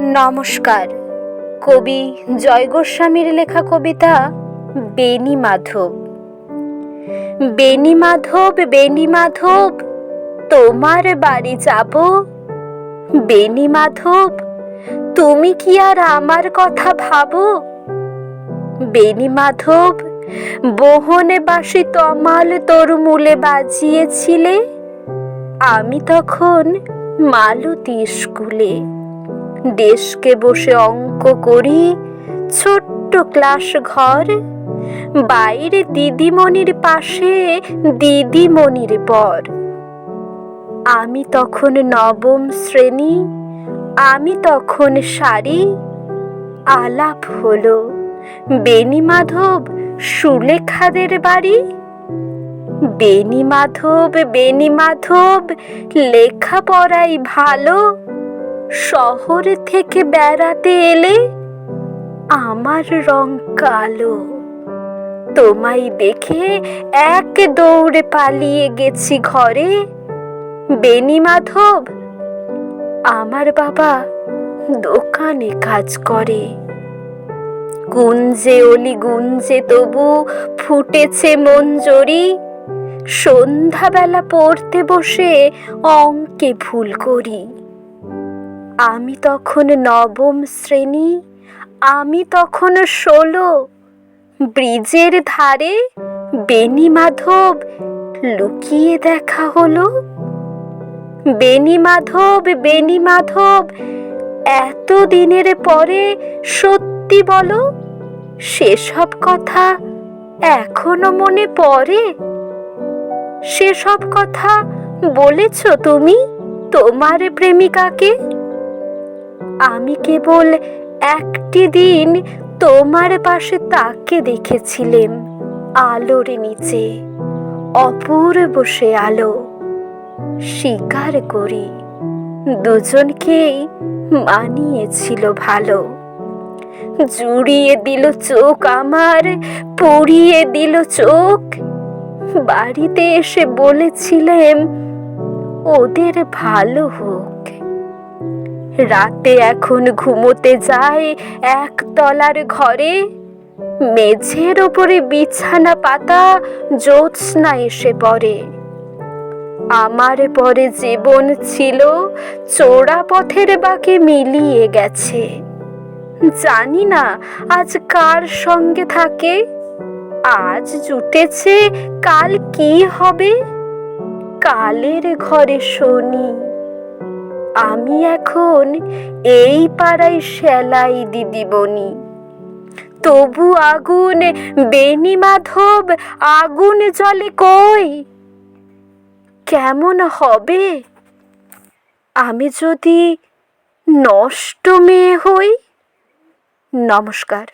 নমস্কার। কবি জয় গোস্বামীর লেখা কবিতা বেণী মাধব। বেণী মাধব, বেণী মাধব, তোমার বাড়ি যাব। বেণী মাধব, তুমি কি আর আমার কথা ভাবো? বেণী মাধব, বহনে বাঁশি তমাল তোর মূলে বাজিয়েছিলে, আমি তখন মালতী স্কুলে। ডেস্কে বসে অঙ্ক করি, ছোট্ট ক্লাস ঘর, বাইরে দিদিমণির পাশে দিদিমণির বর। আমি তখন নবম শ্রেণী, আমি তখন সারি, আলাপ হলো বেণী মাধব সুলেখাদের বাড়ি। বেণী মাধব, বেণী মাধব, লেখাপড়াই ভালো, শহর থেকে বেড়াতে এলে আমার রং কালো। তোমায় দেখে এক দৌড়ে পালিয়ে গেছি ঘরে। বেণী মাধব, আমার বাবা দোকানে কাজ করে। গুঞ্জে অলি গুঞ্জে তবু ফুটেছে মঞ্জরি, সন্ধ্যাবেলা পড়তে বসে অঙ্কে ভুল করি। আমি তখন নবম শ্রেণী, আমি তখন 16, ব্রিজের ধারে বেণী মাধব লুকিয়ে দেখা হলো। বেণী মাধব, বেণী মাধব, এত দিনের পরে সত্যি বলো, সেসব কথা এখনো মনে পড়ে? সেসব কথা বলেছ তুমি তোমার প্রেমিকাকে? আমি কেবল একটি দিন তোমার পাশে তাকে দেখেছিলেম, আলোর নিচে অপূর্ব সে আলো। স্বীকার করি দুজনকেই মানিয়েছিল ভালো। জুড়িয়ে দিল চোখ আমার, পড়িয়ে দিল চোখ। বাড়িতে এসে বলেছিলেম ওদের ভালো হোক। রাতে এখন ঘুমোতে যায় একতলার ঘরে, মেঝের ওপরে বিছানা পাতা জ্যোৎস্না এসে পড়ে। আমার পরে জীবন ছিল চোরা পথের বাঁকে মিলিয়ে গেছে। জানি না আজ কার সঙ্গে থাকে, আজ জুটেছে কাল কি হবে। কালের ঘরে শনি, আমি এখন এই পাড়ায় সেলাই দিদিমণি। তবু আগুন বেণী মাধব, আগুন জ্বলে কই? কেমন হবে আমি যদি নষ্ট মেয়ে হই? নমস্কার।